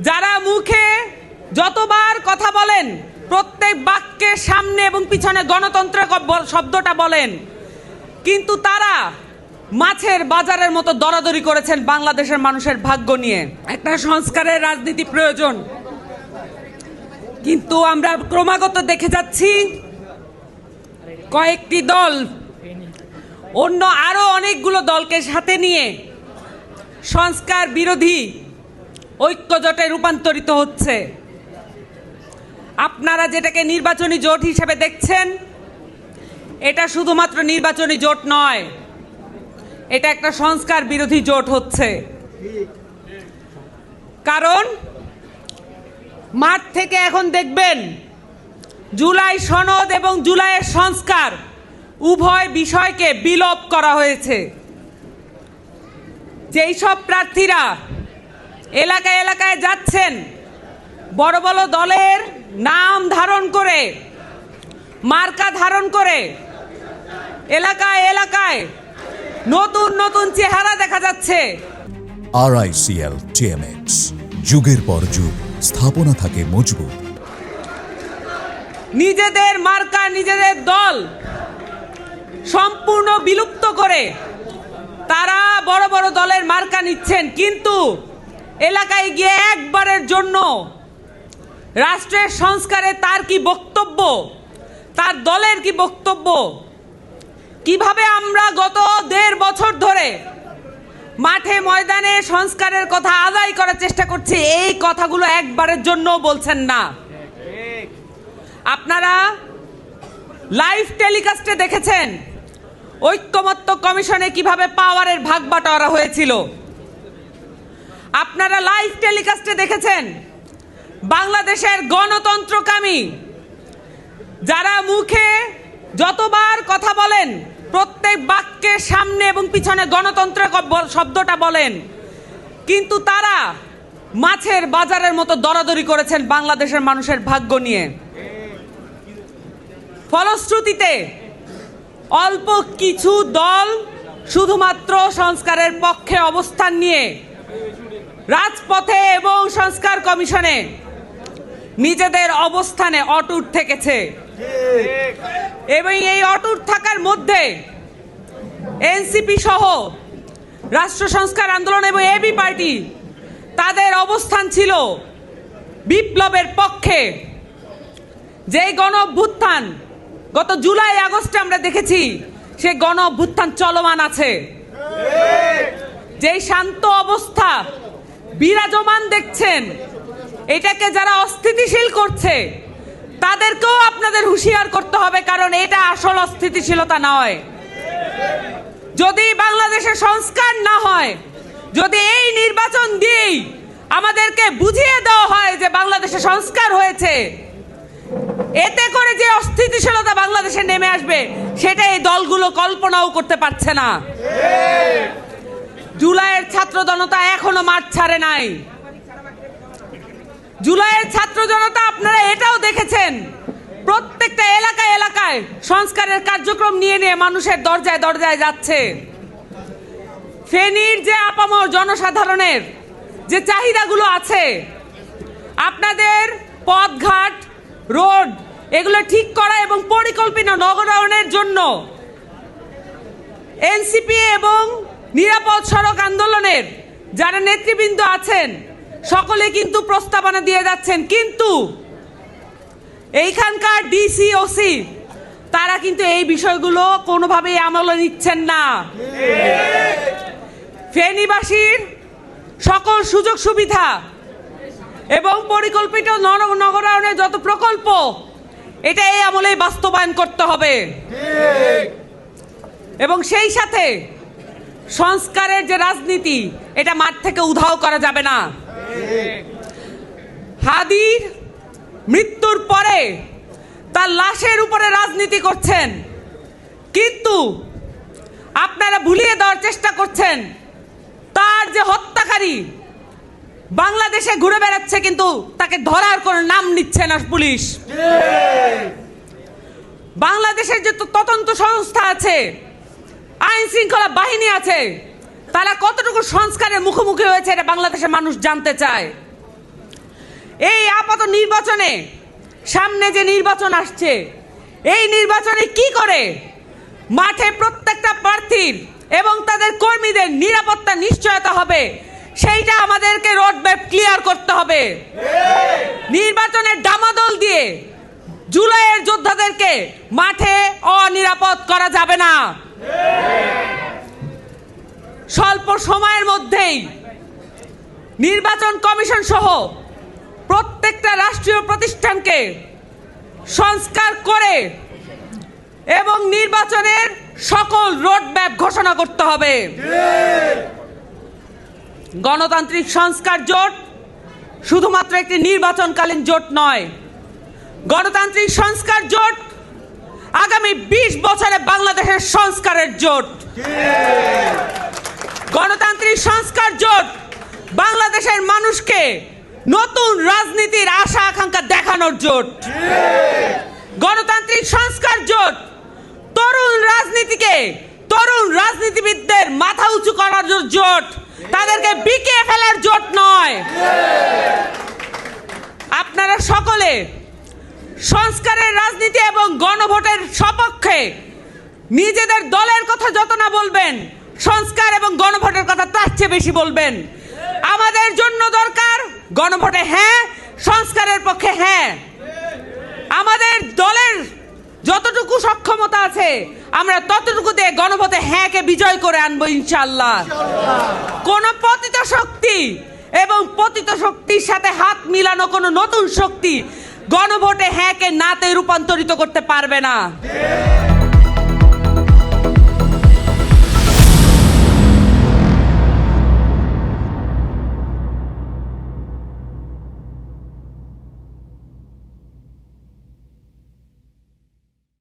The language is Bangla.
যারা মুখে যতবার কথা বলেন প্রত্যেক বাক্যের সামনে এবং পিছনে গণতন্ত্র শব্দটা বলেন, কিন্তু তারা মাছের বাজারের মতো দরাদরি করেছেন বাংলাদেশের মানুষের ভাগ্য নিয়ে। একটা সংস্কারের রাজনীতি প্রয়োজন, কিন্তু আমরা ক্রমাগত দেখে যাচ্ছি কয়েকটি দল অন্য আরো অনেকগুলো দলকে সাথে নিয়ে সংস্কার বিরোধী ঐক্যজোটে রূপান্তরিত হচ্ছে। আপনারা যেটাকে নির্বাচনী জোট হিসেবে দেখছেন, এটা শুধুমাত্র নির্বাচনী জোট নয়, এটা একটা সংস্কার বিরোধী জোট হচ্ছে। কারণ মাঠ থেকে এখন দেখবেন জুলাই সনদ এবং জুলাইয়ের সংস্কার উভয় বিষয়কে বিলোপ করা হয়েছে। যেই সব প্রার্থীরা এলাকায় এলাকায় যাচ্ছেন বড় বড় দলের নাম ধারণ করে, মার্কা ধারণ করে, এলাকায় এলাকায় নতুন নতুন চেহারা দেখা যাচ্ছে। RICL TMX, যুগের পর যুগ স্থাপনা থাকে মজবুত। নিজেদের মার্কা, নিজেদের দল সম্পূর্ণ বিলুপ্ত করে তারা বড় বড় দলের মার্কা নিচ্ছেন, কিন্তু এলাকায় গিয়ে একবারের জন্য রাষ্ট্রের সংস্কারে তার কি বক্তব্য, তার দলের কি বক্তব্য, কিভাবে আমরা গত 1.5 বছর ধরে মাঠে ময়দানে সংস্কারের কথা আদায় করার চেষ্টা করছি, এই কথাগুলো একবারের জন্য বলছেন না। আপনারা লাইভ টেলিকাস্টে দেখেছেন ঐক্যমত্য কমিশনে কিভাবে পাওয়ারের ভাগ বাটোয়ারা হয়েছিল। আপনারা লাইভ টেলিকাস্টে দেখেছেন বাংলাদেশের গণতন্ত্রকামী যারা মুখে যতবার কথা বলেন প্রত্যেক বাক্যের সামনে এবং পিছনে গণতন্ত্র শব্দটা বলেন, কিন্তু তারা মাছের বাজারের মতো দরাদরি করেছেন বাংলাদেশের মানুষের ভাগ্য নিয়ে। ফলশ্রুতিতে অল্প কিছু দল শুধুমাত্র সংস্কারের পক্ষে অবস্থান নিয়ে রাজপথে এবং সংস্কার কমিশনে নিজেদের অবস্থানে অটুট থেকেছে। এবং এই অটুট থাকার মধ্যে এনসিপি সহ রাষ্ট্র সংস্কার আন্দোলন এবং এবি পার্টি তাদের অবস্থান ছিল বিপ্লবের পক্ষে। যেই গণ অভ্যুত্থান গত জুলাই আগস্টে আমরা দেখেছি, সেই গণ অভ্যুত্থান চলমান আছে। যেই শান্ত অবস্থা বিরাজমান দেখছেন, এটাকে যারা অস্থিতিশীল করছে তাদেরকেও আপনাদের হুঁশিয়ার করতে হবে, কারণ এটা আসল অস্থিতিশীলতা নয়। যদি বাংলাদেশে সংস্কার না হয়, যদি এই নির্বাচন দিয়েই আমাদেরকে বুঝিয়ে দেওয়া হয় যে বাংলাদেশে সংস্কার হয়েছে, এতে করে যে অস্থিতিশীলতা বাংলাদেশে নেমে আসবে সেটা এই দলগুলো কল্পনাও করতে পারছে না। জুলাইয়ের ছাত্র জনতা এখনো মাঠ ছাড়ে নাই। জুলাইয়ের ছাত্র জনতা আপনারা এটাও দেখেছেন, প্রত্যেকটা এলাকায় এলাকায় সংস্কারের কার্যক্রম নিয়ে নিয়ে মানুষের দরজায় দরজায় যাচ্ছে। ফেনীর যে আপামর জনসাধারণের যে চাহিদাগুলো আছে, আপনাদের পথঘাট, রোড এগুলো ঠিক করা এবং পরিকল্পিত নগরায়নের জন্য এনসিপি এবং নিরাপদ সড়ক আন্দোলনের যারা নেতৃবৃন্দ আছেন সকলে কিন্তু প্রস্তাবনা দিয়ে যাচ্ছেন, কিন্তু এইখানকার ডিসি ওসি তারা কিন্তু এই বিষয়গুলো কোনোভাবেই আমলে নিচ্ছেন না। ফেনীবাসীর সকল সুযোগ সুবিধা এবং পরিকল্পিত নগরায়নের যত প্রকল্প, এটা এই আমলেই বাস্তবায়ন করতে হবে। এবং সেই সাথে সংস্কারের যে রাজনীতি, এটা মাঠ থেকে উধাও করা যাবে না। হাদির মৃত্যুর পরে তার লাশের উপরে রাজনীতি করছেন, কিন্তু আপনারা ভুলিয়ে দেওয়ার চেষ্টা করছেন তার যে হত্যাকারী বাংলাদেশে ঘুরে বেড়াচ্ছে, কিন্তু তাকে ধরার কোনো নাম নিচ্ছে না পুলিশ। বাংলাদেশের যে তদন্ত সংস্থা আছে, আইন শৃঙ্খলা বাহিনী আছে, তারা কতটুকু সংস্কারের মুখোমুখি হয়েছে এটা বাংলাদেশের মানুষ জানতে চায়। এই আপাত নির্বাচনে, সামনে যে নির্বাচন আসছে, এই নির্বাচনে কি করে মাঠে প্রত্যেকটা প্রার্থীর এবং তাদের কর্মীদের নিরাপত্তা নিশ্চয়তা হবে, সেইটা আমাদেরকে রোডম্যাপ ক্লিয়ার করতে হবে। নির্বাচনের ডামাডোল দিয়ে জুলাইয়ের যোদ্ধাদেরকে মাঠে অনিরাপদ করা যাবে না। স্বল্প সময়ের মধ্যেই নির্বাচন কমিশন সহ প্রত্যেকটা রাষ্ট্রীয় প্রতিষ্ঠানকে সংস্কার করে এবং নির্বাচনের সকল রোডম্যাপ ঘোষণা করতে হবে। গণতান্ত্রিক সংস্কার জোট শুধুমাত্র একটি নির্বাচনকালীন জোট নয়, গণতান্ত্রিক সংস্কার জোট আগামী 20 বছরে বাংলাদেশের সংস্কারের জোট। গণতান্ত্রিক সংস্কার জোট বাংলাদেশের মানুষকে নতুন রাজনীতির আশা আকাঙ্ক্ষা দেখানোর জোট। গণতান্ত্রিক সংস্কার জোট তরুণ রাজনীতিকে, তরুণ রাজনীতিবিদদের মাথা উঁচু করার জোট, তাদেরকে বিকিয়ে ফেলার জোট নয়। আপনারা সকলে সংস্কারের রাজনীতি এবং গণভোটের সপক্ষে নিজেদের দলের কথা যত না বলবেন, সংস্কার এবং গণভোটের কথা তার চেয়ে বেশি বলবেন। আমাদের জন্য দরকার গণভোটে হ্যাঁ, সংস্কারের পক্ষে হ্যাঁ। আমাদের দলের যতটুকু সক্ষমতা আছে আমরা ততটুকু দিয়ে গণভোটে হ্যাঁ কে বিজয় করে আনবো ইনশাআল্লাহ। কোন পতিত শক্তি এবং পতিত শক্তির সাথে হাত মিলানো কোন নতুন শক্তি গণভোটে হ্যাঁ কে নাতে রূপান্তরিত করতে পারবে না।